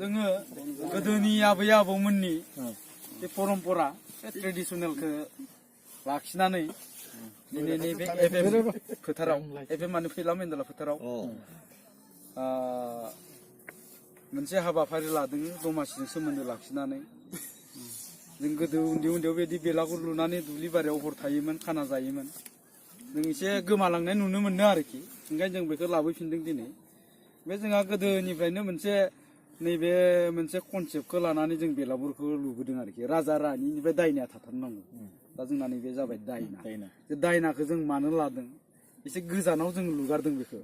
जोङो गोदोनि आबै आबौमोननि बे परम्परा बे ट्रेडिसनेलखौ लाखिनानै दिनैनि बे एफएम फोथाराव एफएम माने फैला मेन्देला फोथाराव मोनसे हाबाफारि लादों दमासिजों सोमोन्दो लाखिनानै जों गोदो उन्दैयाव बेदि बेलागुर लुनानै दुब्लि बारियाव हर थायोमोन खाना जायोमोन जों एसे गोमालांनाय नुनो मोनदों आरोखि ओंखायनो जों बेखौ लाबोफिनदों दिनै बे जोंहा गोदोनिफ्रायनो मोनसे नैबे मोनसे कनसेप्टखौ लानानै जों बेलागुरखौ लुबोदों आरोखि राजा रानिनिफ्राय दायनाया थाथारनांगौ दा जोंना नैबे जाबाय दायना बे दायनाखौ जों मानो लादों एसे गोजानाव जों लुगारदों बेखौ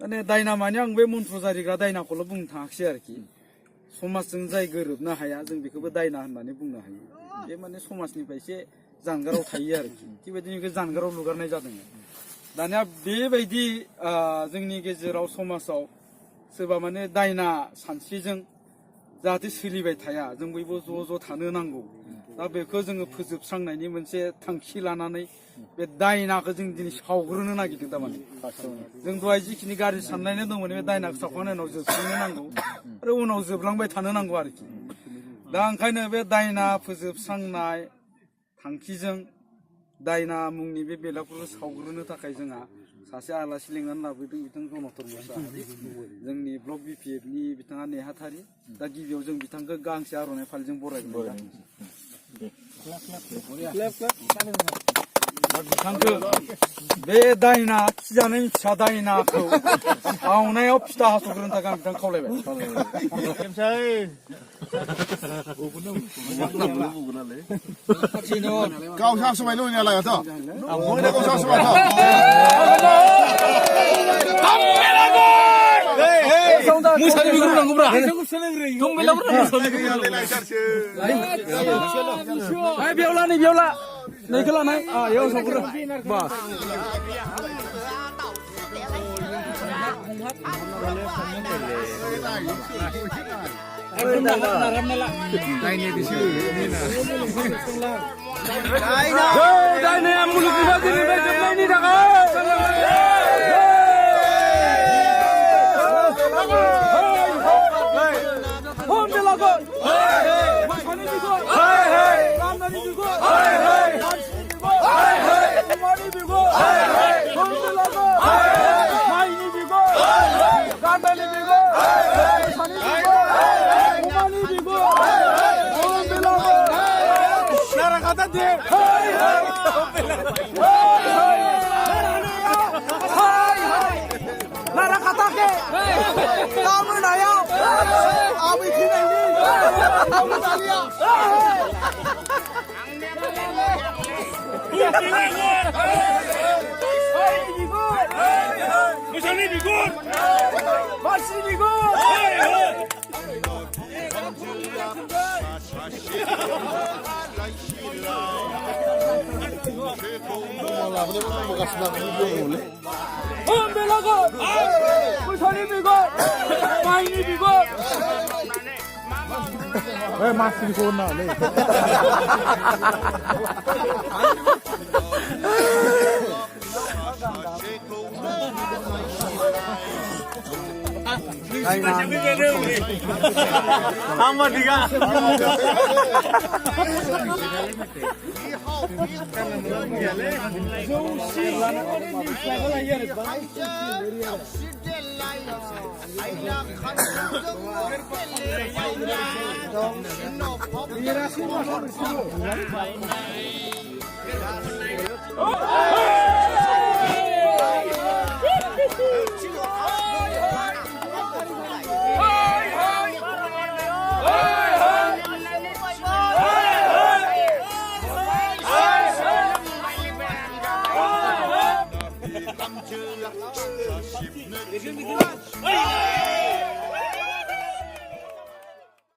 माने दायना माने आं बे मन्त्र जारिग्रा दायनाखौल' बुंनो थाङाखिसै आरोखि समाजजों जाय गोरोबनो हाया जों बेखौबो दायना होननानै बुंनो हायो बे माने समाजनिफ्राय एसे जानगाराव थायो आरोखि बेबायदिनो जानगाराव लुगारनाय जादों दानिया बेबायदि जोंनि गेजेराव समाजाव सोरबा माने दायना सानस्रिजों जाहाथे सोलिबाय थाया जों बयबो ज' ज' थानो नांगौ दा बेखौ जोङो फोजोबस्रांनायनि मोनसे थांखि लानानै बे दायनाखौ जों दिनै सावग्रोनो नागिरदों थारमाने जों दहाय जिखिनि गाज्रि साननाय दंमोन बे दायनाखौ सावखांनायनि उनाव जोबस्रांनो नांगौ आरो उनाव जोबलांबाय थानो नांगौ आरोखि दा ओंखायनो बे दायना फोजोबस्रांनाय थांखिजों दायना मुंनि बे बेलागुरखौ सावग्रोनो थाखाय जोंहा सासे आलासि लिंनानै लाबोदों बिथां जनतर मुसाहारि जोंनि ब्लक बिपिएफनि बिथाङा नेहाथारि दा गिबियाव जों बिथांखौ गांसे आर'नाइ फालिजों बरायगोन बिथांखौ बे दायना खिजानाय फिसा दायनाखौ सावनायाव फिथा हास'ग्रोनो थाखाय आं बिथांखौ खावलायबाय गावसा समाय लुनायालाय थ' गावसा समाय थ' मोसानो बिगुर नांगौब्रा बेयावला नै बेयावला नैखौ लानाय बेयाव सावग्रो बास दायनाया मुलुगनिफ्राय दिनैनिफ्राय जोबनायनि थाखाय Lara katake, kamu naya, abi kini ini, kamu tanya. Masih bigur, masih bigur. Belagur, masih bigur, main bigur. Masih bigur nak le. Amat tiga. Hey!